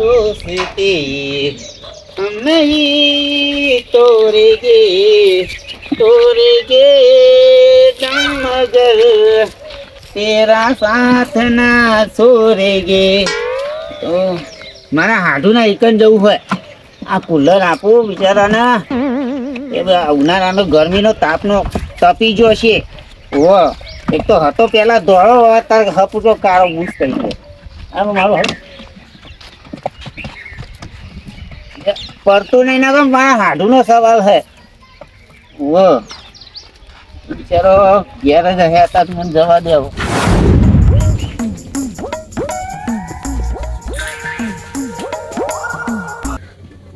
दोस्ती हम नहीं तोड़ेंगे दम मगर तेरा साथ ना छोड़ेंगे. તો મારા હાડુના એકન જવું હોય આ કુલર આપું બિચારાને એ ઉનાળાનો ગરમીનો તાપનો તપી ગયો છે. ઓ એક તો હતો પેલા ધોળો તાર હપુટો કાળો મૂસ કરી ગયો. આમ મારું પડતું નહીં ના મારા હાડુનો સવાલ છે. ઓ બિચારો ઘેર જ હતા મને જવા દેવો.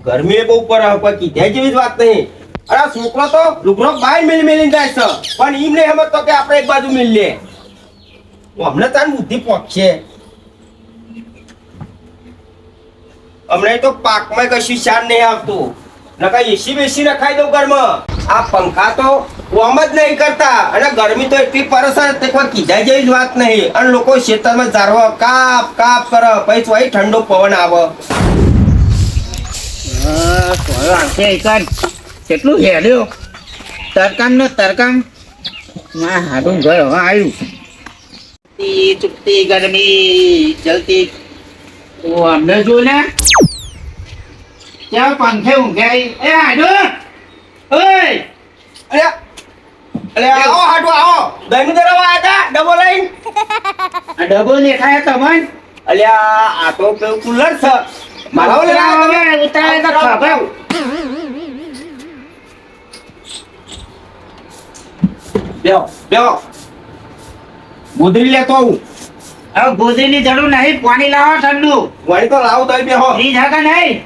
ગરમી બહુ પડે કોઈ કીધા જેવી જ વાત નહીં. અરે આ છોકરો તો લુગડો બહાર મેલી જાય છે પણ એમ નહીં સમજતો કે આપણે એક બાજુ મેલી લે. અમને તાર બુદ્ધિ પહોંચશે. અમને તો પાકમાં કશું શાન નહીં આવતું. નકા એસી બેસી રખાઈ દઉં ઘરમાં. આ પંખા તો ઓમ જ નહીં કરતા અને ગરમી તો એટલી પરેશાન તે કોઈ કીધા જેવી જ વાત નહીં. અને લોકો ખેતરમાં ઝાડવા કાપ કાપ કરે પછી વહી ઠંડો પવન આવે. કેટલું હેલ્યો તરકામ નો તરકામ મારા હાડું ઘર હવે આવ્યું. ચૂકતી ગરમી જલતી અમને જો ને ત્યાં પંખે ઊંઘે. એ હાડુ ઓય અરે આવો હાડુ આવો. ગરમી દરવા આવ્યા હતા ડબો લઈને. આ ડબો દેખાય તમને? અલ્યા આ તો પેલું કુલર છે મારા ઓલે ઉતારે તો ખબર. બેહો બેહો ગોદરી લેતો આવું. હવે ગોદરીની જરૂર નહીં. પાણી લાવો ઠંડુ. વળી તો લાવું તો બેહો. ફ્રીજ હકા નહીં.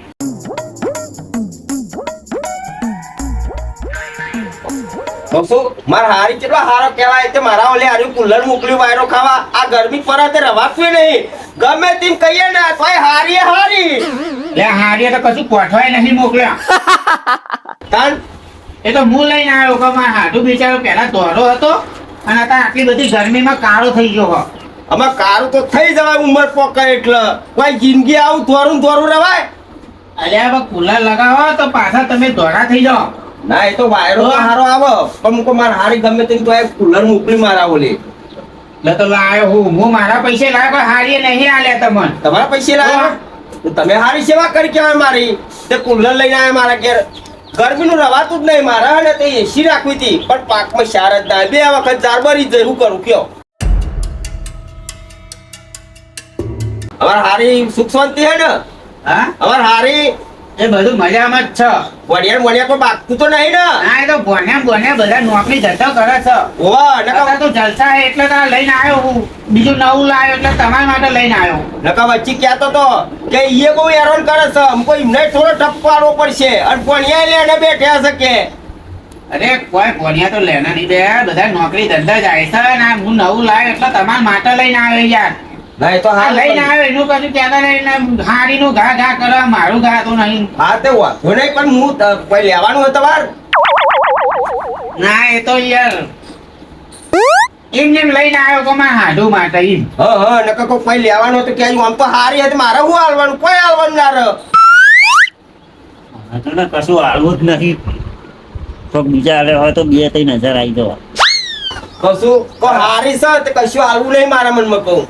બસો મારા હારી કેટલો હારો કહેવાય તે મારા ઓલે હારું કુલર મોકલ્યું વાયરો ખાવા. આ ગરમી પર તે રવાતું નહીં. ગમે તેમ કહીએ ને તોય હારી હારી. લે હારીએ તો કશું કોઠવાય નહીં મોકલ્યા. તાન એ તો હું લઈને આવ્યો કે મારા હાડુ બિચારો પહેલા દોડો હતો અને અત્યારે આટલી બધી ગરમીમાં કાળો થઈ ગયો. આમાં કારું તો થઈ જવાય ઉંમર પોકાય એટલે કોઈ જિંદગી આવું ધોરું રવાય. અલ્યા હવે કુલર લગાવો તો પાછા તમે દોડા થઈ જાઓ. ના એ તો વાયરો તો હારો આવે પણ મુકો મારા હારી ગમે તેમ તો કુલર મોકલી મારા ઓલે. એટલે તો લાયો હું મારા પૈસે લાવ્યો પણ હારીએ નહીં આલ્યા તમને. તમારા પૈસે લાવ્યા તો તમે હારી સેવા કરી કેવાય મારી. તે કુલર લઈને આવ્યા મારા ઘેર. ગરમીનું રવાતું જ નહીં મારા ને તે એસી રાખવી હતી પણ પાકમાં શાર જ ના. બે વખત જારબરી જ હું કરું કયો. અમાર હારી સુખ શાંતિ હે ને? હા અમાર હારી એ બધું મજામાં જ છે. વડિયા કોઈ બાગતું તો નહીં ને? હા એ તો ભણ્યા બધા નોકરી ધંધો કરે છે. ઓવા નકા તો જલસા હે એટલે તારે લઈને આવ્યો હું. બીજું નવું લાવ્યો એટલે તમારા માટે લઈને આવ્યો. નકા વચ્ચે કહેતો તો કે ઈએ બહુ હેરાન કરે છે અમકો એમને થોડો ઠપકો આલવો પડશે અને ભણ્યા લેને બેઠ્યા છે કે. અરે કોઈ ભણ્યા તો લેના નહીં બે બધા નોકરી ધંધા જાય છે ને હું નવું લાવ્યો એટલે તમારા માટે લઈને આવ્યો યાર. ના એ તો હા લઈને આવ્યો એનું કશું કહેતા નહીં ને હારીનું ઘા કરે મારું ઘા તો નહીં. હા તે વાંધો નહીં પણ હું કોઈ લેવાનું હોય તમારે? ના એ તો યાર એમને લઈને આવ્યો કે મારા હાડુ માટે એમ. હા નકા કોઈ લેવાનું હોય તો કે આમ તો હારી હતી મારે હું હાલવાનું કોઈ હાલવાનું ના રહે. તને કશું હાલવું જ નહીં. તો બીજા આવે હોય તો 2-3 હજાર આવી જવા. કશું કોઈ હારી છે તો કશું હાલવું નહીં મારા મનમાં કહું.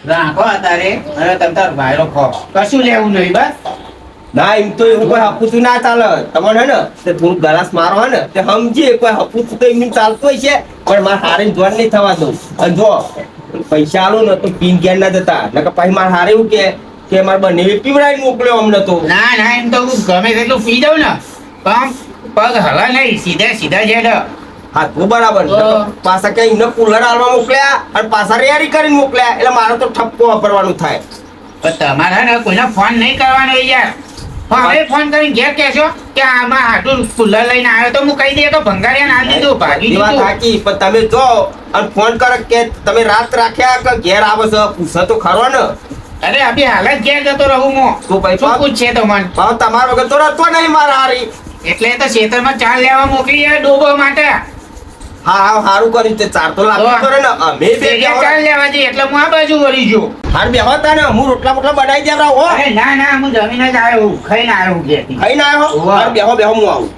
રાખો અત્યારે હવે તમ તાર વાયરો ખો કશું લેવું નહીં બસ. ના એમ તો એવું કોઈ હપુતું ના ચાલે. તમારે હે ને તે થોડું ગલાસ મારો હે ને તે સમજીએ કોઈ હપુતું તો એમની ચાલતું હોય છે પણ મારે હારી ધોન નહીં થવા દઉં. અને જો પૈસા આલો ને તો પીન ઘેર ના જતા નકર પછી મારે હારે એવું કે મારે બંને પીવડાવી મોકલ્યો અમને તો. ના એમ તો હું ગમે તેટલું પી દઉં ને પણ પગ હવા નહીં સીધા છે. હા તો બરાબર. પાછા કઈ એમને કુલર હાલવા મોકલ્યા અને પાછા રેડી કરીને મોકલ્યા એટલે મારે તો ઠપકો વાપરવાનું થાય. પણ તમારે ને કોઈને ફોન નહીં કરવાનો યાર. હવે ફોન કરીને ઘેર કહેશો કે આમાં આટલું કુલર લઈને આવ્યો તો હું કહી દઈએ તો ભંગારિયા ના દીધું ભાગી એ વાત દીધું. સાચી પણ તમે જો અને ફોન કરો કે તમે રાત રાખ્યા કે ઘેર આવે છે પૂછે તો ખરો ને. અરે અભી હાલ જ ઘેર જતો રહું હું. તો ભાઈ શું પૂછશે તો મન ભાવ તમારા વગર તો રહેતો નહીં મારા હારી. એટલે તો ખેતરમાં ચાલ લેવા મોકલી ડોબો માટે. હા સારું કર્યું તે ચાર તો લાખ કરે ને અમે બે ભેગા ચાલ લેવા જઈએ એટલે હું આ બાજુ વળી ગયો. હાર બે હતા ને હું રોટલા બોટલા બનાવી દેવરા હો અરે ના ના હું જમીને જ આવ્યો ખાઈને આવ્યો હું ઘેરથી. ખાઈને આવ્યો હોવે. હાર બેહો બેહો હું આવું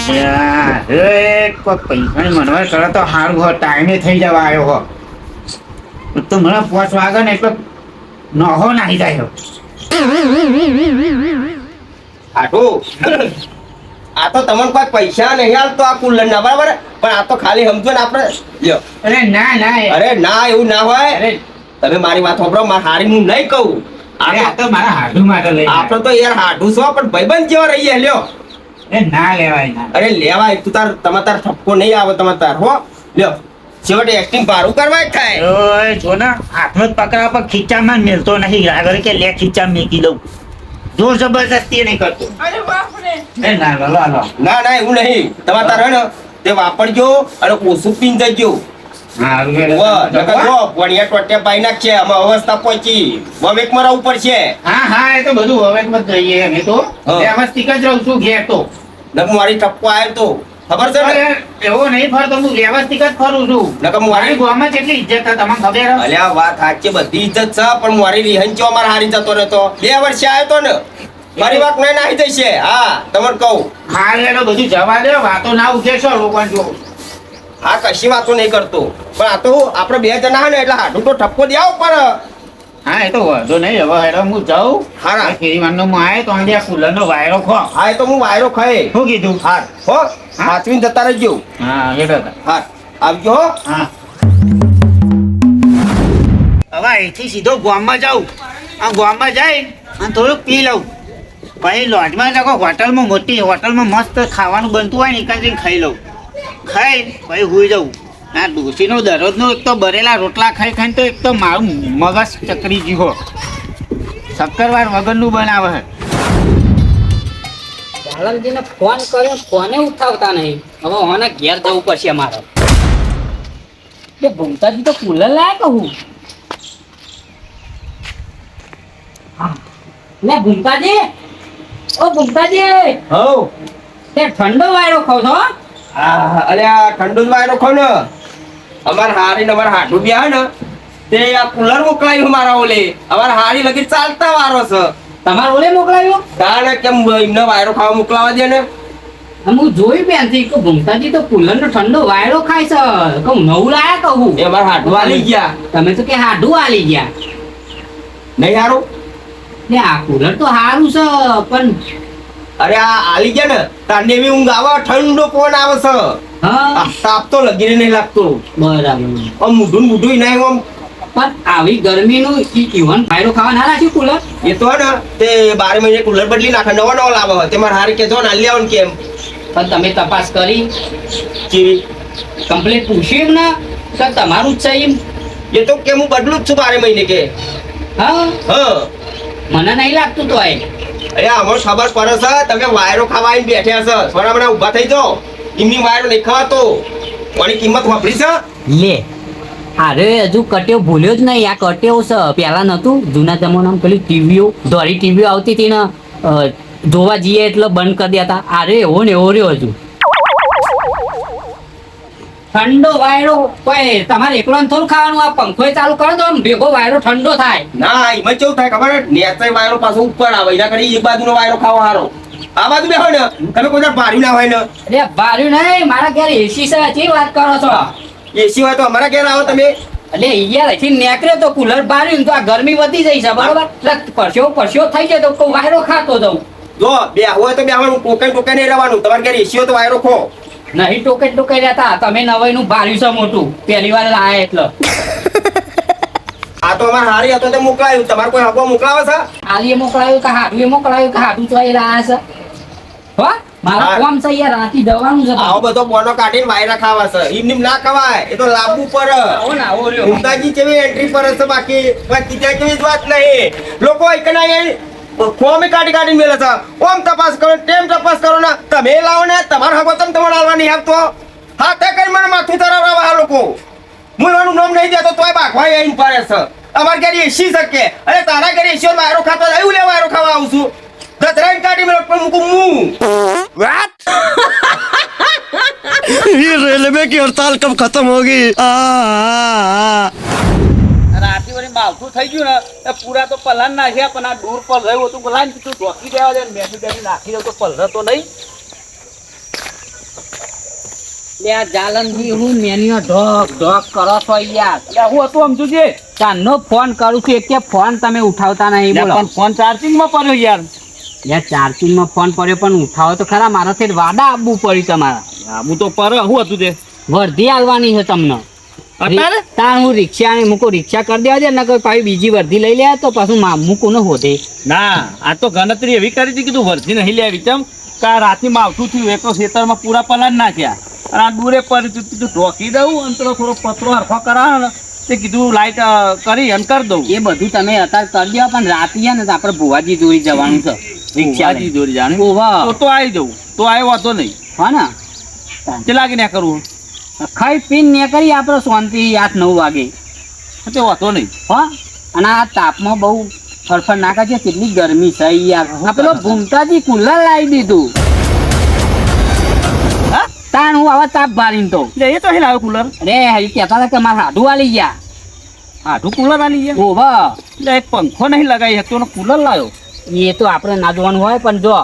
યાર, એ કોઈ પૈસાની મનવાર કરે તો સારું હો ટાઈમે થઈ જવા આવ્યો હો તો મને 5 વાગે ને એટલે નહો નાહી જાય. આટું આ તો તમને કોઈ પૈસા નહીં હાલતો આ કુલર ના બરાબર પણ આ તો ખાલી સમજો ને આપણે લ્યો અરે ના ના અરે ના એવું ના હોય અરે તમે મારી વાત સાંભળો મારી હારી હું નહીં કહું અરે આ તો મારા હાડુ માટે લઈ આપણે તો યાર હાડું છો પણ ભાઈબંધ જેવા રહીએ લ્યો એ ના લેવાય ના. અરે લેવાય તું તાર ઠપકો નહીં આવે તમારે તાર હો લ્યો છેવટે એક્ટિંગ ભારું કરવા જ થાય ઓય જો ને હાથમાં જ પકડા પર ખીચામાં જ મેલતો નહીં આગળ કે લે ખીચા મેકી દઉં જોર જબરદસ્તી નહીં કરતો. એ ના લો લો લો. ના ના એવું નહીં તમારે તાર હે ને તે વાપરજો અને ઓછું પીન જજો હા વણિયા ટોટિયા પાઈ નાખશે આમાં અવસ્થા પહોંચી વવેકમાં રહેવું પડશે હા હા એ તો બધું હવે મત જઈએ અમે તો હા. વ્યવસ્થિત જ રહું છું ઘેર તો. નકર મારી ઠપકો આવ્યો તો ખબર છે ને અરે, એવો નહીં ફરતો હું વ્યવસ્થિત જ ફરું છું. નકર મારી મારી ગામમાં કેટલી ઇજ્જત છે તમને ખબર હે? અલ્યા વાત સાચી બધી ઇજ્જત છે પણ મારી વિહન ચો અમારે હારી જતો રહેતો 2 વર્ષે આવ્યો તો ને મારી વાત નહીં નાહી જશે હા તમને કહું હાલ એનો બધું જવા દે વાતો ના ઉઠેશો લોકો જો. હા કશી વાતો નહીં કરતો પણ આ તો આપણે 2 જણા હે ને એટલે હાડું તો ઠપકો દેવો પણ હા એ તો વાંધો નહીં હવે હેડો હું જાઉં. હારા. કેરીવાનનો હું આવ્યો તો આજે આ કુલરનો વાયરો ખો. હા એ તો હું વાયરો ખાય શું કીધું? હા હો સાચવીને જતા રહેજો હા હેડો તાર. હા આવજો હો હા હવે અહીંથી સીધો ગામમાં જાઉં આ ગામમાં જઈ અને થોડુંક પી લઉં પછી લોજમાં જાઓ હોટલમાં મોટી હોટલમાં મસ્ત ખાવાનું બનતું હોય ને એકાદ ખાઈ લઉં ખાઈ પછી હુઈ જવું. આ ડોશીનો દરરોજનો એક તો બરેલા રોટલા ખાઈ ખાઈને તો એક તો મારું મગજ ચકરી ગયો શક્કરવાર વગરનું બનાવે છે. વાલમજીને ફોન કર્યો ફોને ઉઠાવતા નહીં હવે ઓને ઘેર જવું પડશે મારે તે ભૂમતાજી તો કુલર લાયા કહું લે ભૂમતાજી ઓ ભૂમતાજી હો તે ઠંડો વાયરો ખાવ છો આ અરે આ ઠંડુ જ વાયરો ખો ને અમાર હારી ને અમાર હાડું બી ને તે આ કુલર મોકલાયું મારા ઓલે અમાર હારી લગી ચાલતા વારો છે તમારે ઓલે મોકલાયો તાણે કેમ એમને વાયરો ખાવા મોકલાવા દે ને હું જોયું બેનથી કે ભૂમતાજી તો કુલર નો ઠંડો વાયરો ખાય છે કહું નવું લાયા કહું એ અમાર હાડું આલી ગયા તમે તો કે હાડું આલી ગયા નહીં હારું ને આ કુલર તો સારું છે પણ અરે આ આલી ગયા ને તાને એવી ઊંઘ આવે ઠંડો પવન આવે છે હા આ તાપ તો લગીને નહીં લાગતો બરાબર આમ મૂઢું મૂઢું નહીં આમ પણ આવી ગરમીનું ઈવન વાયરો ખાવા ના રાખ્યું કુલર એ તો ને તે 12 મહિને કુલર બદલી નાખે નવો લાવે તે મારે હારી કે જો ના લેવાનું કેમ પણ તમે તપાસ કરી કેવી કમ્પ્લીટ પૂછ્યું એમ ને સર તમારું જ છે એમ એ તો કે હું બદલું જ છું 12 મહિને કે હા હા મને નહીં લાગતું તો એ અરે આમાં ખબર પડે છે તમે વાયરો ખાવા આવીને બેઠ્યા છો થોડા મને ઊભા થઈ જાઓ એમની વાયરો નહીં ખાવાતો કોની કિંમત વાપરી છે લે અરે હજુ કટેવ ભૂલ્યો જ નહીં આ કટેવ છે પેલા નતું જૂના જમાનામાં પેલી ટીવીઓ દોરી ટીવીઓ આવતી હતી ને જોવા જઈએ એટલે બંધ કરી દેતા અરે એવો ને એવો રહ્યો હજુ ઠંડો વાયરો કોઈ તમારે એકલો થોડું ખાવાનું આ પંખો ચાલુ કરો તો આમ ભેગો વાયરો ઠંડો થાય ના એમાં કેવું થાય ખબર નેચર વાયરો પાછો ઉપર આવે એના કરી એક બાજુનો વાયરો ખાવો હારો આ બાજુ બેહો ને તમે કોઈ ભાર્યું ના હોય ને અરે બાર્યું નહીં મારા ઘેર એસી છે ચી વાત કરો છો એસી હોય તો અમારા ઘેર આવો તમે એટલે યાર અહીંથી નીકળે તો કુલર બાર્યું ને તો આ ગરમી વધી જાય છે બરોબર એટલે પરસ્યો થઈ જાય તો કોઈ વાયરો ખાતો જવું જો બે હોય તો બેહવાનું ટોકે નહીં રહેવાનું તમારે ઘેર એસી હોય તો વાયરો ખો નહીં ટોકે રહેતા તમે નવાઈનું બાર્યું છે મોટું પહેલી વાર લાયા એટલે આ તો અમારે હારી હતો તે મોકલાયું તમારે કોઈ હગો મોકલાવે છે આલીએ મોકલાયું કે હાડું તો એ લાયા છે હો મારા હા. કોમ છે યાર રાતી જવાનું છે આવો બધો બોનો કાઢીને વાયરા ખાવા છે એમ ના ખવાય એ તો લાંબુ પર આવો ને આવો રહ્યો ઉમદાજી જેવી એન્ટ્રી પર છે બાકી બીજા જેવી જ વાત નહીં લોકો એકના ફોર્મ કાઢી મેલે છે ઓમ તપાસ કરો તેમ તપાસ કરો ને તમે લાવો ને તમારો હગો તમે તમારે આવવા નહીં આવતો હાથે કરી મને માથું તરાવવા આ લોકો હું એનું નામ નહીં દેતો તોય બાગવા આવીને પાડે છે અમારે ઘરે એસી શકે અરે તારા ઘરે એસી વાયરો ખાતો એવું લે વાયરો ખાવા આવું છું ગધરાઈને કાઢી મેળો પણ મૂકું હું What? बोले कि हड़ताल कब खत्म होगी રાતી વળી માવઠું થઈ ગયું ને એ પૂરા તો પલાન નાખ્યા પણ આ દૂર પર રહ્યું હતું બોલાય ને તું ઢોકી દેવા દે મેથી બેથી નાખી દઉં તો પલર તો નહીં લે આ જાલનજી હું મેનીઓ ઢોક ઢોક કરો છો યાર એટલે હું હતું સમજુજી ચાંદનો ફોન કરું છું એક ફોન તમે ઉઠાવતા નહીં બોલો પણ ફોન ચાર્જિંગમાં પડ્યો યાર યાર ચાર્જિંગમાં ફોન પડ્યો પણ ઉઠાવો તો ખરા મારાથી વાડા આપવું પડ્યું તમારા હું તો પર હું હતું તે વર્ધી આલવાની છે તમને અત્યારે તાર હું રિક્ષા મૂકો રિક્ષા કરી દેવા દે ને કોઈ પાછી બીજી વર્ધી લઈ લે તો પાછું મૂકું ન હોતે ના આ તો ગણતરી એવી કરી હતી કે તું વર્ધી નહીં લેવી ચમ કા રાતની માવઠું થયું એક તો ખેતરમાં પૂરા પલાન નાખ્યા અને આ દૂરે પર કીધું ઢોકી દઉં અને થોડો પતરો હરખો કરાવે ને તે કીધું લાઈટ કરી અને કરી દઉં એ બધું તમે અત્યારે કરી દેવા પણ રાતે ને તો આપણે ભુવાજી જોઈ જવાનું છે રિક્ષાથી દોરી જાણે ઓવા તો આવી જવું તો આવ્યો વાતો નહીં હા ને તે લાગી ના કરવું ખાઈ પીને ને કરી આપણે શાંતિ 8-9 વાગે તે વાતો નહીં હા અને આ તાપમાં બહુ ફરફર નાખે છે કેટલી ગરમી છે યાર આ પેલો ભૂમતાજી કુલર લાવી દીધું હા તાણ હું આવા તાપ ભારીને તો એટલે એ તો હે લાવ્યો કુલર અરે હરી કહેતા હતા કે મારે હાડું વાલી ગયા આઠું કુલર આલી ગયા ઓવા એટલે એક પંખો નહીં લગાવી શકતો ને કુલર લાવ્યો એ તો આપણે ના જોવાનું હોય પણ જો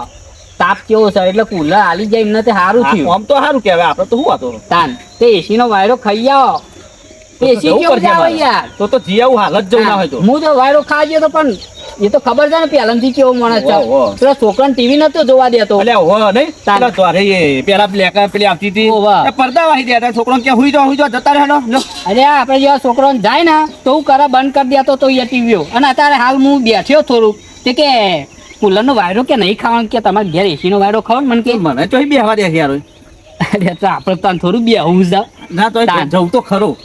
તાપ કેવો છે એટલે કુલર હાલી જાય એમને તે સારું થયું આમ તો સારું કહેવાય આપણે તો શું વાતો તાન તે એસી નો વાયરો ખાઈ આવો એસી કેવું જાવ યાર તો જી આવું હાલત જવું ના હોય તો હું જો વાયરો ખાઈ ગયો તો પણ એ તો ખબર છે ને પહેલાથી કેવો માણસ છે ઓહો. પેલા છોકરાને ટીવી નતો જોવા દેતો એટલે હો નહીં પેલા દ્વારે એ પેલા બ્લેક પેલી આવતી હતી ઓહો. એ પડદા વાહી દેતા છોકરાને કે હુઈ જાઓ જતા રહેલો લો અરે આપણે જેવા છોકરાને જાય ને તો હું કરા બંધ કરી દેતો તો એ ટીવીઓ અને અત્યારે હાલ હું બેઠ્યો થોડુંક તે કે કુલર નો વાયરો કે નહીં ખાવાનું કે તમારે ઘેર એસી નો વાયરો ખાવ મને કે મને તો બેહવા દે યાર અરે તો આપણે તો થોડું બેહવું છે ના તો તાન. જવું તો ખરું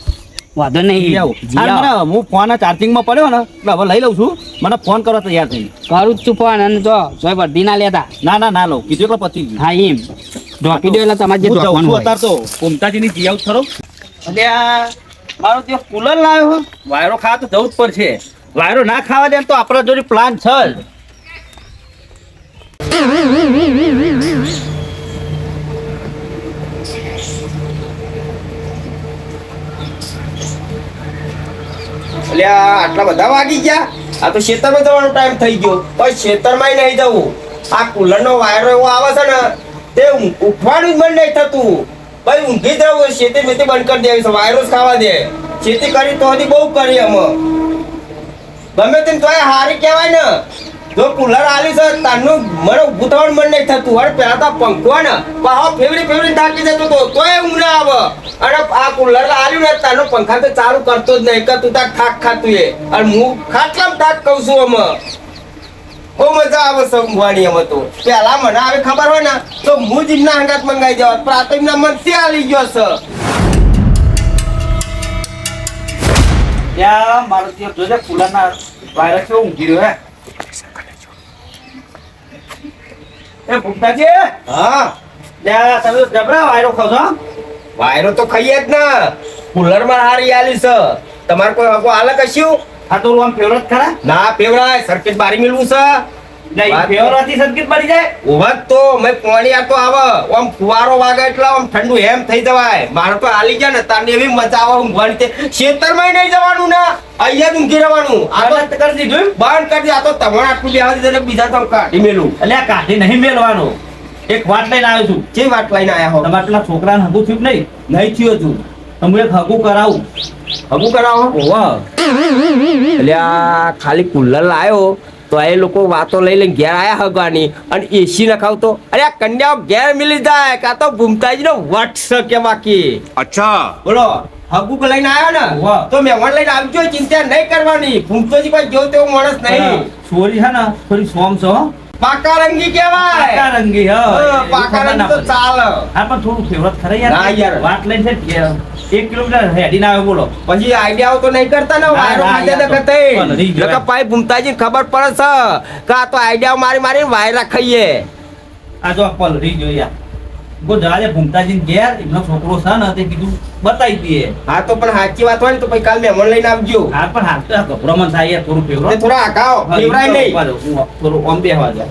વાંધો નહીં જી આવું જી આવો. મને હું ફોન ચાર્જિંગમાં પડ્યો ને એટલે હવે લઈ લઉં છું મને ફોન કરવા તૈયાર થઈ કરું જ છું ફોન અને જો જોઈ વર્ધી ના લેતા ના લઉં કીધું એટલે પતી ગયું હા એમ ઢોકી દો એટલે તમારે જે હું જાઉં ઢોકવાનું છું હોય. અત્યારે તો કોમતાજીની જી આવું ખરો એટલે આ મારો જે કુલર લાવ્યો હો, વાયરો ખાવા તો જવું જ પડશે વાયરો ના ખાવા દે તો આપણા જોડે પ્લાન છે જ એટલે આટલા બધા વાગી ગયા આ તો ખેતરમાં જવાનો ટાઈમ થઈ ગયો બસ ખેતરમાં નહીં જવું આ કુલરનો વાયરો એવો આવે છે ને તે ઉઠવાનું જ મન નહીં થતું ભાઈ ઊંઘી જ રહું ખેતી મેથી બંધ કરી દેવી છે વાયરો જ ખાવા દે ખેતી કરી તો હજી બહુ કરી અમે ગમે તેમ તો હારી કહેવાય ને જો કુલર આલી છે તારનું મને ઊભું થવાનું મન નહીં થતું અરે પહેલા તો પંખો ને પાહો ફેવડી થાકી જતો તો તોય ઊંઘ ના આવે અને આ કુલર આલ્યું ને તારનો પંખા તો ચાલુ કરતો જ નહીં કે તું તાર થાક ખાતું એ અને હું ખાટલામ થાક કહું છું અમે બહુ મજા આવે છે ઊંઘવાની અમે તો પહેલા મને આવે ખબર હોય ને તો હું જ એમના હંગાત મંગાવી દેવા પણ આ તો એમના મનથી આલી ગયો છે ત્યાં મારો જે જોજે કુલરના વાયરો કેવો ઊંઘી રહ્યો હે એ ભૂખતાજી હા ત્યાં તમે જબરા વાયરો ખાવ છો વાયરો તો ખાઈએ જ ને કુલર માં હારી આલી છે તમારે કોઈ હકો હાલે કશું આ તો આમ ફેવરેટ ખરા ના પેવરાય સર્કિટ બારી મેળવું છે નહીં ફેવરાથી સંકેત મળી જાય ઉભા તો મેં પાણી આ તો આવે આમ ફુવારો વાગે એટલે આમ ઠંડુ એમ થઈ જવાય મારે તો હાલી ગયા ને તારને એવી મજા આવે ઊંઘવાની તે ખેતરમાં નહીં જવાનું ને અહીંયા જ ઊંઘી રહેવાનું આ તો બંધ કરી દીધું બંધ કરી દે આ તો તમારે આટલું બેહવા દીધું એટલે બીજા તો કાઢી મેલું એટલે આ કાઢી નહીં મેળવાનું એક વાત લઈને આવ્યો છું જે વાત લઈને આયા હો તમારે પેલા છોકરાને હગું થયું કે નહીં નહીં થયું હતું તમે એક હગું કરાવું હગું કરાવો ઓવા એટલે આ ખાલી કુલર લાયો તો એ લોકો વાતો લઈ લઈને ઘેર આયા હગવાની અને એસી નખાવ તો અરે આ કન્યાઓ ઘેર મિલી જાય કાં તો ભૂમતાજી નો વટ છે કે બાકી अच्छा બોલો હગુક લઈને આવ્યો ને વાહ. તો મહેમાન લઈને આવજો ચિંતા નહીં કરવાની ભૂમતોજી કોઈ જો તેવો માણસ નહીં છોરી છે ને થોડી સોમ છો પાકા રંગી કહેવાય પાકા રંગી પાકા રંગી તો ચાલે હા પણ થોડું ફેવરેટ ખરે ના યાર યાર. વાત લઈને છે 1 કિલોમીટર હેડી ના આવે બોલો પછી આઈડિયાઓ તો નહીં કરતા ને વાયરો ના, ખાતે યાર, દેખતે પણ રહી ગયો. નકર પાઈ ભૂમતાજી ખબર પડે છે કે આ તો આઈડિયાઓ મારી મારી વાયરા ખાઈએ આ જો પલરી જો યાર ગો જાલે ભૂમતાજી ઘેર એમનો છોકરો છે ને તે કીધું બતાવી દઈએ હા તો પણ સાચી વાત હોય ને તો પછી કાલ મહેમાન લઈને આવજો હા પણ હાલ તો ગભરામણ થાય યાર થોડું તે ફેવરેટ થોડા આગાઓ ફેવરાય નહીં થોડું આમ બેહવા દે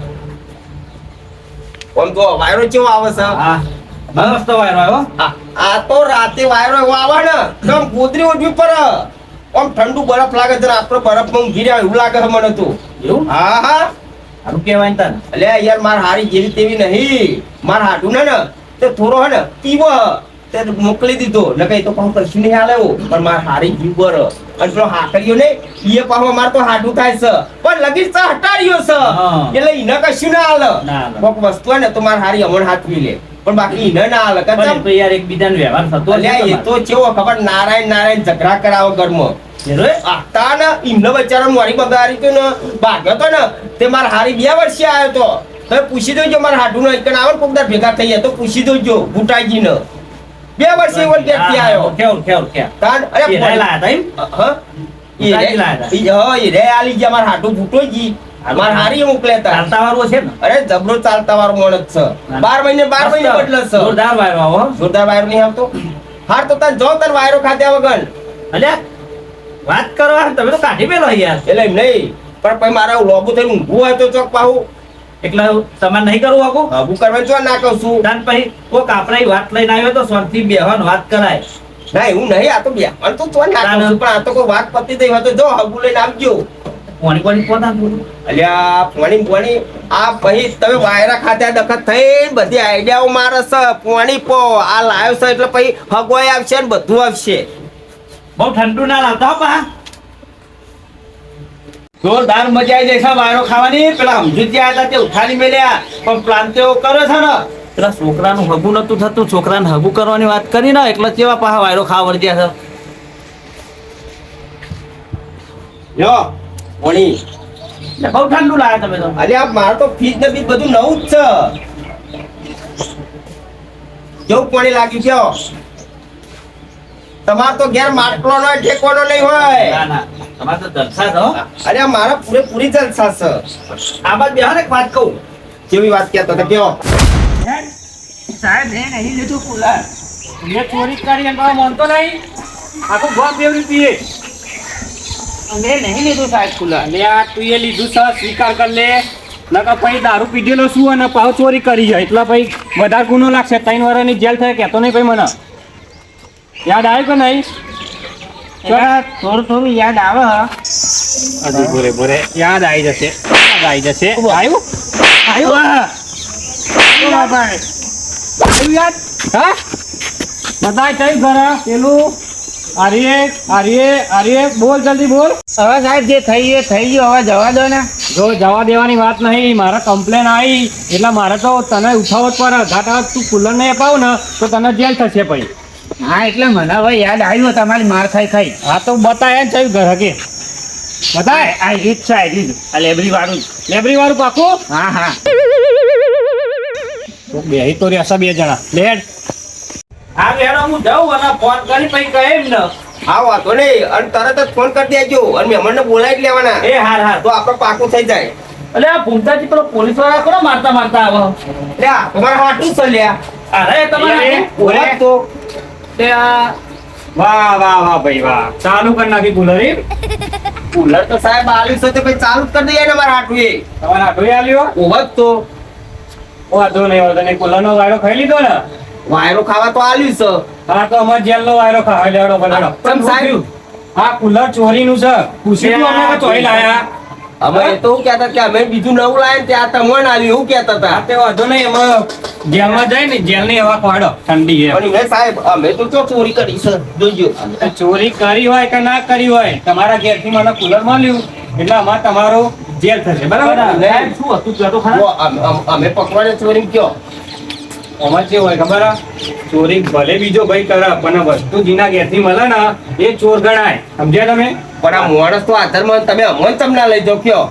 આમ તો વાયરો કેવો આવે છે હા મસ્ત વાયરો આવ્યો. આ તો રાતે વાયરો એવો આવે ને તો આમ ગોદરી ઓઢવી પડે. આમ ઠંડુ બરફ લાગે છે ને આપણે બરફમાં ઊંઘી રહ્યા એવું લાગે છે મને તો. એવું હા હા સારું કહેવાય ને તને. અલ્યા યાર માર હારી જેવી તેવી નહીં. માર હાડું ને તે થોડો હે ને પીવો તે મોકલી દીધો ને કઈ તો પાછું કશું નહીં હાલે એવું. પણ માર હારી જીવ બર અને પેલો હાકરીયો ને એ પાછું માર તો હાડું થાય છે પણ લગીર તો હટાડ્યો છે હા. એટલે ઈને કશું ના હાલે. ના હાલે. કોક વસ્તુ હોય ને તો માર હારી અમણ હાથવી લે પણ બાકી ઈને ના હાલે. પણ કચમ એ તો યાર એકબીજાનો વ્યવહાર થતો હશે અલ્યા એ તો કેવો ખબર નારાયણ નારાયણ ઝઘડા કરાવો ઘરમાં. તમારે. આતા ને એમને બચારા મારી બગાડી તો ને ભાગ્યો તો ને તે માર હારી 2 વર્ષે આવ્યો તો તમે પૂછી દોજો મારા હાડું નો એક આવે કોક દાડ ભેગા થઈ જાય તો પૂછી દોજો બુટાજી ને 2 વર્ષે એવો ક્યાંથી આવ્યો ઓકે. તાન અરે એ રાય લાયા તા એમ? હા બુટાજી લાયા એ રે આલી ગયા મારા હાડું બુટોજી માર હારી મોકલ્યા તા. ચાલતા વાળું છે ને? અરે જબરો ચાલતા વાળો માણસ છે 12 મહિને બદલે છે. જોરદાર વાયરો આવો. જોરદાર વાયરો નહીં આવતો. હાર તો તાર જો તાર વાયરો ખાધ્યા વગર અલ્યા વાત કરો તમે તો કાઢી પેલો યાર. એટલે એમ નહીં પણ પછી મારા લોબુ થઈને ઊંઘવું હોય તો ચોક પાહું એટલે તમારે નહીં કરવું આખું. હું કરવાનું છો ના કહું છું. તાન પછી કોક આપણે વાત લઈને આવ્યો તો શાંતિ બેહવાનું વાત કરાય. ના એવું નહીં આ તો બે અને તું તો ના કહું છું પણ આ તો કોઈ વાત પતી થઈ હોય તો જો હગું લઈને આવજો. કોની પોતા અલ્યા પોણી આ પછી તમે વાયરા ખાતા દખત થઈ બધી આઈડિયાઓ મારે છે પોણી પો આ લાવ્યો છે એટલે પછી હગવાઈ આવશે ને બધું આવશે. બહુ ઠંડુ ના લાવતા હો પા. જોરદાર મજા આવી જાય છે વાયરો ખાવાની. પેલા સમજૂતી આવ્યા હતા તે ઉઠાડી મેલ્યા પણ પ્લાન તો એવો કર્યો છે ને પેલા છોકરાનું હગું નતું થતું છોકરાને હગું કરવાની વાત કરી ને એટલે કેવા પાછા વાયરો ખાવા વળગ્યા છે. જો પોણી એટલે બહુ ઠંડુ લાગે તમે તો. અલ્યા મારે તો ફીજ ને બીજ બધું નવું જ છે. કેવું પોણી લાગ્યું કયો તમારે તો ઘેર માટલો નો ઠેકવાનો નહીં હોય. ના ના તમારે તો જલસા છે હો. અરે મારા પૂરેપૂરી જલસા છે. આ બાદ બેહો ને એક વાત કહું. કેવી વાત કહેતો હતો કયો સાહેબ મેં નહીં લીધું કુલર. મેં ચોરી કરી અને માનતો નહીં. આખું ગામ બેવડી પીએ. મેં નહીં લીધું સાહેબ કુલર. અને આ તું એ લીધું છે સ્વીકાર કર લે નકર પછી દારૂ પીધેલો શું અને પાછો ચોરી કરી જાય એટલે પછી વધારે ગુનો લાગશે 3 વર્ષની જેલ થાય કહેતો નહીં ભાઈ મને યાદ આવ્યું કે નહીં થોડું યાદ આવે હજી બોરે બોરે યાદ આવી જશે આવ્યું યાદ હા બધા કઈ ઘરે પેલું આર્ય બોલ જલ્દી બોલ હવે સાહેબ જે થઈ ગયું હવે જવા દો ને. જો જવા દેવાની વાત નહીં મારે કમ્પ્લેન આવી એટલે મારે તો તને ઉઠાવો જ પડે ઘાટા તું કુલર નહીં અપાવ ને તો તને જેલ થશે પછી હા એટલે મને હવે યાદ આવ્યું તમારી માર ખાઈ હા તો બતાય ને ચાલ્યું ઘર હકે બતાય આ રીત છે આ રીત. આ લેબરી વાળું જ. લેબરી વાળું પાકું હા તો બે તો રહેશે 2 જણા લેડ આ વેળો હું જાઉં અને ફોન કરી પછી કહે એમ ને. હા વાંધો નહીં અને તરત જ ફોન કરી દેજો અને મહેમાનને બોલાવી જ લેવાના એ હાર તો આપણે પાકું થઈ જાય. એટલે આ ભૂમતાજી પેલો પોલીસ વાળા કોનો મારતા આવો. લે આ તમારા હાટું છે લ્યા. અરે તમારે બોલાવ તો તે આ વાહ ભાઈ વાહ ચાલુ કરી નાખી કુલર એમ કુલર તો સાહેબ આલ્યું છે તો પછી ચાલુ જ કરી દઈએ ને મારા હાટું એ તમારે આટલું આલ્યો ઓવત તો વાંધો નહીં કુલર નો વાયરો ખાઈ લીધો ને વાયરો ખાવા તો આલ્યું છે. હા તો અમારે જેલ નો વાયરો ખાવા લેવાનો બનાવો ચમ સાહેબ હા કુલર ચોરીનું છે પૂછ્યું તું અમે કે ચોરી લાયા અમે એ તો શું કહેતા કે અમે બીજું નવું લાયા ને ત્યાં તમને આલ્યું એવું કહેતા હતા. હા તે વાંધો નહીં એમાં જેલમાં જાય ને જેલની હવા ખવાડો ઠંડી છે પણ એ સાહેબ અમે તો ચો ચોરી કરી છે જોજો. ચોરી કરી હોય કે ના કરી હોય તમારા ઘેરથી મને કુલર મળ્યું એટલે આમાં તમારો જેલ થશે બરાબર ને? શું હતું ત્યાં તો ખરા. જો અમે પકવાડે ચોરી કયો આમાં જે હોય ખબર આ? ચોરી ભલે બીજો ભાઈ કરે પણ વસ્તુ જેના ઘેરથી મળે ને એ ચોર ગણાય સમજ્યા તમે પણ આ માણસ તો આધારમાં તમે અમને તમને લઈ જાઓ કયો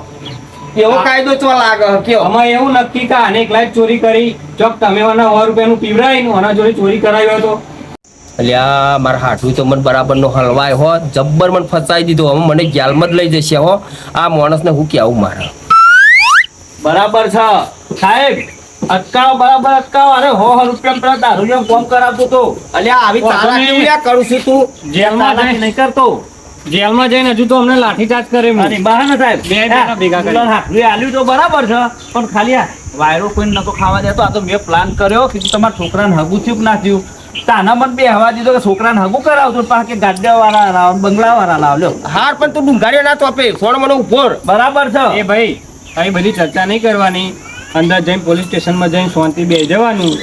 એવો કાયદો ચો લાગે કયો આમાં એવું નક્કી કે આને એકલા જ ચોરી કરી ચોક તમે મને 100 રૂપિયાનું પીવરાય આના જોડે ચોરી કરાવ્યો હતો અલ્યા મારા હાથું તો મને બરાબર નો હલવાય હો જબ્બર મને ફસાઈ દીધો હવે મને ગ્યાલમાં જ લઈ જશે હો આ માણસને હું કેવું મારે બરાબર છે સાહેબ અટકાવ બરાબર અટકાવ. અરે 100 રૂપિયા પેલા દારૂ કોમ કરાવતો તો અલ્યા આવી ચાલાકી કરું છું તું જેલમાં જાય નહીં કરતો. જેલમાં જઈને હજુ તો અમને લાઠીચાર્જ કરે એમ. અરે બહાના સાહેબ બે જણા ભેગા કરી. કુલર હાથવી આલ્યું તો બરાબર છે પણ ખાલી આ વાયરો કોઈ નતો ખાવા દેતો. આ તો મેં પ્લાન કર્યો કે તમારા છોકરાને હગું થયું કે ના થયું તાના મન બે હવા દીધો કે છોકરાને હગું કરાવતો પાછા કે ગાડા વાળા લાવ બંગલા વાળા લાવ લ્યો હાર પણ તું ડુંગાડીઓ ના તો આપે સોણ મને ઉભો રહે. બરાબર છે એ ભાઈ અહીં બધી ચર્ચા નહીં કરવાની. અંદર જઈને પોલીસ સ્ટેશનમાં જઈને શાંતિ બેસી જવાનું.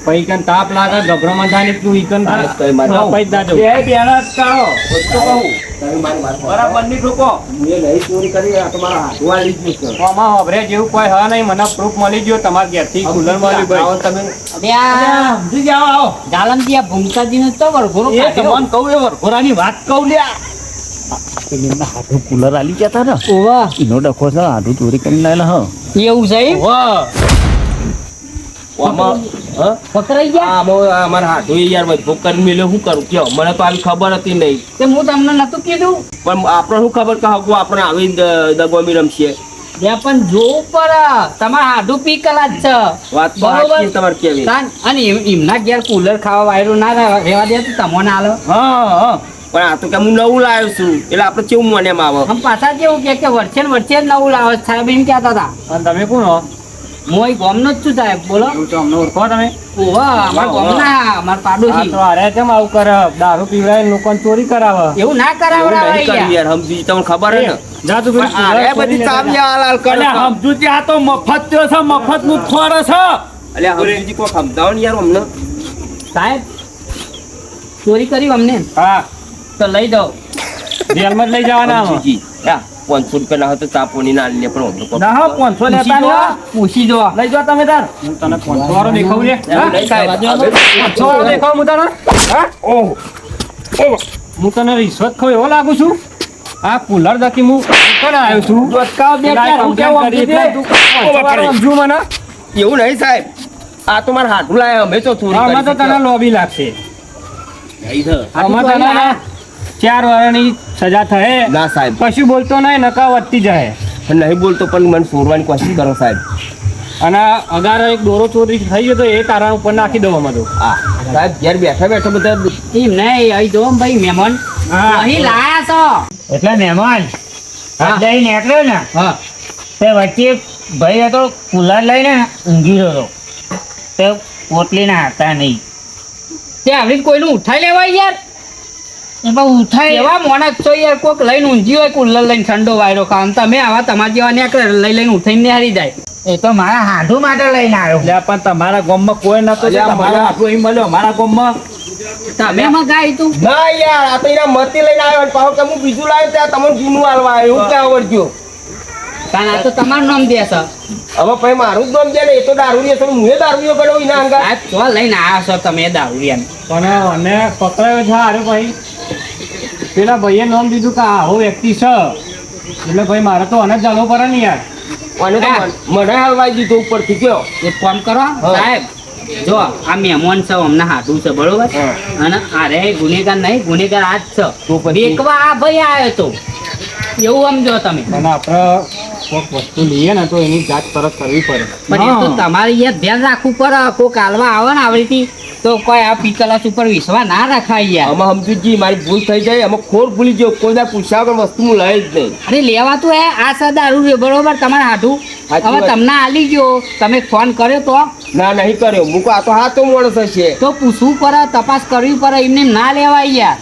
પછી કન તાપ લાગે ગભરામાં થાય ને તું ઈકન થાય કઈ મારે પછી ના જવું. બે બેના જ કાઢો કહું બરાબર ની ઠોકો મેં નહીં ચોરી કરી આ તમારા હાથવા લીધું છે. આમાં હભરે જેવું કોઈ હ નહીં. મને પ્રૂફ મળી ગયો તમારા ઘેરથી કુલર મળ્યું ભાઈ. આવો તમે અરે આ સમજી જાઓ આવો ગાલમજી આ ભૂમકાજીનો તો વરઘોડો એ કાઢ્યો. તમને કહું એ વરઘોડાની વાત કહું લ્યા એમના હાથું કુલર આલી ગયા હતા ને ઓવા એનો ડખો છે હાથું ચોરી કરીને લાયેલા એવું છે એમ? આમાં હા પકડાઈ ગયા આમાં અમારા હાથો યાર બધું કરી મેલ્યો શું કરું કયો મને તો આવી ખબર હતી નહીં તે હું તમને નતું કીધું પણ આપણે શું ખબર કે હગું આપણે આવી દગોમી રમશે. બે પણ જોવું પડે તમારે હાડું પીકલા જ છે વાત તો સાચી છે તમારે કેવી. અને એમના ઘેર કુલર ખાવા વાયરું ના રહેવા દે તો તમને હાલો હા પણ આ તો કે હું નવું લાવ્યો છું એટલે આપણે કેવું મને એમ આવે. આમ પાછા કેવું કે વચ્ચે ને વચ્ચે જ નવું લાવે છે સાહેબ એમ કહેતા હતા. અને તમે કોણ હો? હું અહીં ગામનો જ છું સાહેબ બોલો. એવું તો અમને ઓળખો તમે? ઓવા અમારા ગામના અમારા આ પાડોશી તો અરે કેમ આવું કરે? દારૂ પીવડાવીને લોકોને ચોરી કરાવે. એવું ના એવું કરાવડાવે નહીં કર્યું યાર. યાર સમજી તમને ખબર હે ને. જા તું પેલી પણ આ કુલર બધી ચોરીને ચાવી લેતા હાલ હાલ કરે એટલે છે. સમજુ આ તો મફત થયો છે મફત નું ખોર છે અલ્યા સમજીજી કોઈ સમજાવો ને યાર અમને. સાહેબ ચોરી કરી અમને જા. હા તો લઈ દો. જેલમાં જ લઈ જવાના આમાં. સમજીજી યા 500 રૂપિયા ના હોય તો ચા પોણી ના લે પણ અમને કોઈ. ના હો 500 લેતા પૂછી ને જો, પૂછી જો. લઈ જાઓ તમે તાર હું તને 500 વાળો દેખાવું લે. એવું નહીં સાહેબ. 500 વાળો દેખાવું હું તને? હા? ઓહો. હું તને રિશ્વત ખાઉં એવો લાગુ છું? આ કુલર દકી હું કોને આવ્યો છું? દોતકાવ બે લાય ચાર complaint રૂપિયા કરી એટલે તું 500 વાળો સમજુ મને? એવું નહીં સાહેબ આ તો મારા હાથું લાયા અમે તો ચોરી આમાં તો કરી તને લોબી લાગશે. નહીં સર. આમાં તને ના 4 વર્ષની સજા થાય. ના સાહેબ કશું બોલતો નહીં નકા વધતી જાય. નહીં બોલતો પણ મને સોરવાની કોશિશ કરો સાહેબ. અને અગાર એક દોરો ચોરી થઈ ગયો તો એ તારા ઉપર નાખી દઉં અમે તો. હા સાહેબ ઘેર બેઠા બેઠા બધા એમ નહીં અહીં જો ભાઈ મહેમાન હા. અહીં લાયા છો. એટલે મહેમાન હા. લઈ નીકળ્યો ને હા તે વચ્ચે ભાઈ હતો કુલર લઈને ઊંઘી રહ્યો હતો તે પોટલીના હતા નહીં તે આવી રીતે કોઈનું ઉઠાઈ લેવાય યાર. એમાં ઉઠાય એવા મોણસ છો યાર કોક લઈને ઊંઘી હોય કુલર લઈને ઠંડો વાયરો ખાવા તમે આવા તમારા જેવા નીકળે લઈ લઈને ઉઠાઈને હારી જાય. એ તો મારા હાંધુ માટે લઈને આવ્યો લે પણ તમારા ગામમાં કોઈ નતો અલ્યા, તમારા હાથું અહીં મળ્યો મારા ગામમાં તમે મગાઈ તું ના યાર આ તો એના મતી લઈને આવ્યો અને પાછો કે હું બીજું લાવ્યો ત્યાં તમને જૂનું હાલવા આવ્યો એવું ક્યાં આવડજો. કારણ આ તો તમારું નામ દે છે. હવે ભાઈ મારું જ નામ છે ને એ તો દારૂડિયો છે હું દારૂડિયો કર્યો એના અંગા. આ તો લઈને આવ્યા છો તમે દારૂડિયા. પણ મને પકડાયો છે અરે ભાઈ પેલા ભાઈએ નામ દીધું કે આવો વ્યક્તિ છે એટલે ભાઈ મારે તો અને જ ચાલવું પડે ને યાર. અને તો મને હલવાઈ દીધો ઉપરથી કયો. એક કામ કરો સાહેબ જો આ મહેમાન છે અમને હાથું છે બરોબર અને અરે ગુનેગાર નહીં ગુનેગાર આ જ તો છે પછી? બેકવા આ ભાઈ આવ્યો તો એવું સમજો તમે. અને આપણે કોઈક વસ્તુ લઈએ ને તો એની જાંચ પરત કરવી પડે. પણ એ તો તમારે યાર ધ્યાન રાખવું પડે કોક હાલવા આવે ને આવડીથી તો કોઈ આ પીકલાસ ઉપર વિશ્વાસ ના રખાય યાર. આમાં સમજુજી મારી ભૂલ થઈ જાય આમાં ખોર ભૂલી ગયો કોઈ દા પૂછ્યા વગર વસ્તુ હું લઈ જ નહીં. અરે લેવા તો હે આ દારૂ રહ્યો બરોબર તમારે હાથું સાચી હવે વાત. તમને આલી ગયો તમે ફોન કર્યો તો ના નહીં કર્યો મૂકો આ તો હાથો માણસ છે. તો પૂછવું પડે તપાસ કરવી પડે એમને ના લેવાય યાર.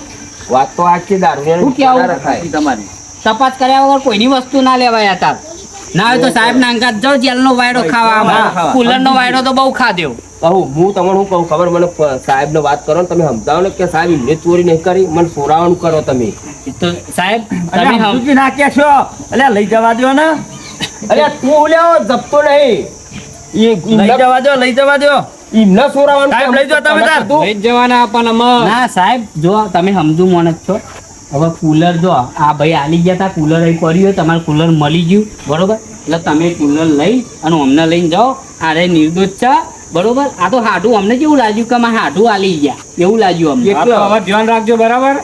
વાત તો આ છે દારૂ શું કહેવું? રખાય. તમારી તપાસ કર્યા વગર કોઈની વસ્તુ ના લેવાય હતા. ના હોય તો સાહેબ ના અંગાત જાઓ જેલનો વાયડો ખાવા કુલરનો વાયડો તો બહુ ખાધ્યો. કહું હું તમને શું કહું ખબર મને સાહેબ ને વાત કરો ને તમે સમજાવો ને કે સાહેબ એમને ચોરી નહીં કરી મને સોરાવાનું કરો તમે. એ તો સાહેબ તમે અલ્યા સમજુજી ના કે છો અલ્યા લઈ જવા દો ને અરે તું ઓલ્યા જપતો નહીં લઈ જવા દો લઈ જવા દો એમને સોરાવાનું સાહેબ, લઈ જાઓ તમે તાર. લઈ જ જવાના પણ અમે ના સાહેબ જો તમે સમજુ માણસ છો હવે કુલર જો આ ભાઈ આલી ગયા તા કુલર અહીં પડ્યું હોય તમારે કુલર મળી ગયું બરોબર એટલે તમે કુલર લઈ અને અમને લઈને જાઓ અરે નિર્દોષ છે બરોબર આ તો હાડું અમને કેવું લાગ્યું કે અમે હાડું આલી ગયા એવું લાગ્યું અમને. આ તો હવે ધ્યાન રાખજો બરાબર.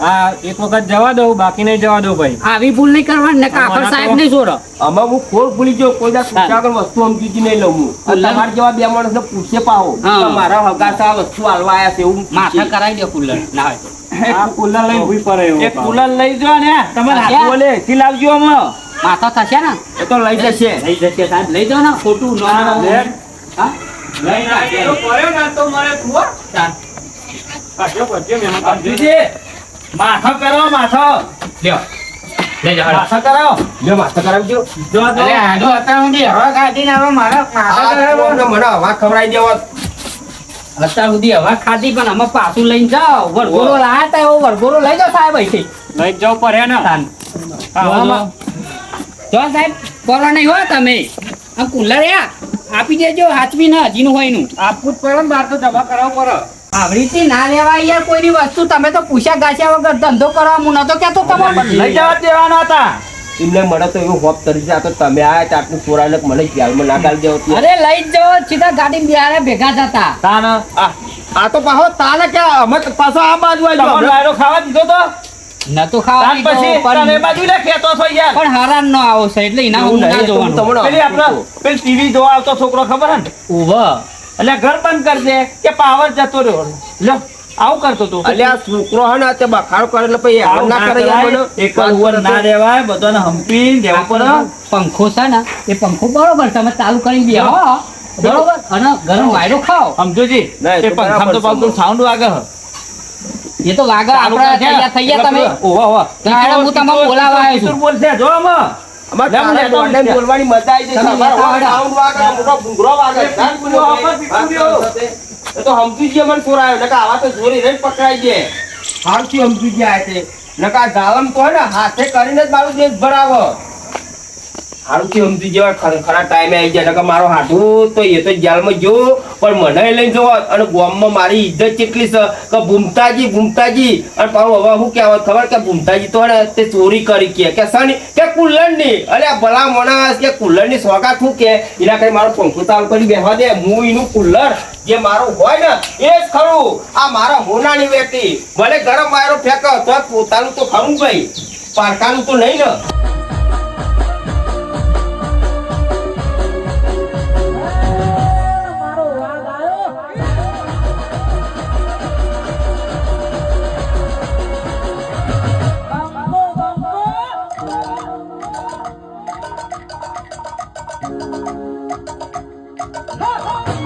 આ એક વખત જવા દઉં બાકી નહીં જવા દઉં ભાઈ. આવી ભૂલ નહીં કરવાની ને કાકર સાહેબ નહીં છોડો. આમાં હું ખોર ભૂલી ગયો કોઈ દા પૂછ્યા વગર વસ્તુ સમજી નહીં લઉં હું. કુલર? તમારા જેવા બે માણસને પૂછે પાહો હા. કે મારા હગા છે આ વસ્તુ હાલવા આયા છે એવું માથા કરાવી દો કુલર ના હોય તો. આ કુલર લઈને ભૂઈ પડે એવો એક કુલર લઈ જો ને તમારે હાથ બોલે એથી લાવજો હમણાં માથો થશે ને એ તો લઈ જશે લઈ જશે સાહેબ લઈ જાઓ ને ખોટું ન લે. હા લઈને આવીએ તો પડ્યો ને તો મારે ફુવા. કાઢ્યો પડ્યો મહેમાન કાઢ્યો. સમજુજી માથો કરો માથો લ્યો લઈ જાઓ માથો કરાવો લ્યો માથા કરાવજો જો તો અરે હાડો અત્યાર સુધી હવા ખાધી ને હવે મારા માથા આ કરાવવા. કોમને મને હવા ખવડાવી દેવો અત્યાર સુધી હવા ખાધી પણ અમે પાછું લઈને જાઓ વરઘોડો લાયા તા એવો વરઘોડો લઈ જાઓ સાહેબ અહીંથી લઈ જ જવું પડે ને તાન. આવામાં. જો સાહેબ કરો નહીં હો તમે આ કુલર આપી દેજો હાચવી ને હજીનું હોય નું આપવું જ પડે ને બહાર તો જમા કરાવવું પડે. આવી રીતે ના લેવાય યાર કોઈની વસ્તુ તમે તો પૂછ્યા ગાછ્યા વગર ધંધો કરવા હું નતો કેતો તમારે લઈ જવા દેવાના હતા એમને મળે તો એવું હોપ કરી છે આ તો તમે આયા તો આટલું ચોરાને મને ખ્યાલમાં ના ગાલી દેવો તું. અરે લઈ જ જાઓ સીધા ગાડી બિહારે ભેગા થતા તાન આ તો પાછો તાને કે અમે તો પાછો આ બાજુ આવી તમારો જાઓ. વાયરો ખાવા દીધો તો નતો તાન ખાવા પછી દીધો, તમે પણ બાજુ લે ખેતો છો યાર પણ હરાન નો આવો છે એટલે એના હું ના જોવાનું તમને પેલી આપણે પેલી ટીવી જોવા આવતો છોકરો ખબર હે ને ઉભા એટલે ઘર બંધ કરી દે કે પાવર જતો રહ્યો લ્યો આવું કરતો તો અલ્યા આ છોકરો હે ને તે બખાડો કરે એટલે પછી હેરાન ના કરે યાર મને. એક ઉપર ના રહેવાય બધાને હંપી દેવું પડે પંખો છે ને એ પંખો બરોબર તમે ચાલુ કરી દે હો બરોબર અને ગરમ વાયરો ખાઓ સમજોજી ના, એ એ તો પંખામાં તો બરાબર પાછું સાઉન્ડ વાગે હે. એ તો વાગે ચાલુ આપણે કરે છે. તૈયાર થઈ ગયા તમે ઓવા ઓવા તારે હું તમને બોલાવવા આવ્યો છું. બોલશે જો આમાં અમારે લે, હું તારે લેતો દોડને આવીશ. બોલવાની મજા આવી જશે. તમે અમારે લેતા હોવા આવડો. sound વાગે, મોટો ભૂંગળો વાગે. ચાલ બોલો ભાઈ. એ તો સમજુજી અમને ચોરાયો. નકર આવા તો જોરી રહીને પકડાઈ દે. હાલથી સમજુજી આયા તે. નકર આ જાલમ તો હે ને હાથે કરીને જ મારું દેશ ભરાવો. હારુંથી સમજી જેવા ખરા ટાઈમે આવી જાય. નકર મારો હાથું તો એ તો જેલમાં જો પણ મને લઈને જવો અને ગામમાં મારી ઇજ્જત કેટલી છે કે ભૂમતાજી અને પાછું હવે શું કહેવાય ખબર કે ભૂમતાજી તો હે ને તે ચોરી કરી કે સની કે કુલ્લરની અલે ભલા માણસ કે કુલ્લરની સોગાત શું કે એના કરી મારો પંખો ચાલુ કરી બેસવા દે હું એનું કુલ્લર જે મારું હોય ને એ જ ખરું. આ મારા હોનાની વેટી ભલે ગરમ વાયરો ફેંકો તો પોતાનું તો ખરું ભાઈ, પારકાનું તો નહીં ને. Ha ha!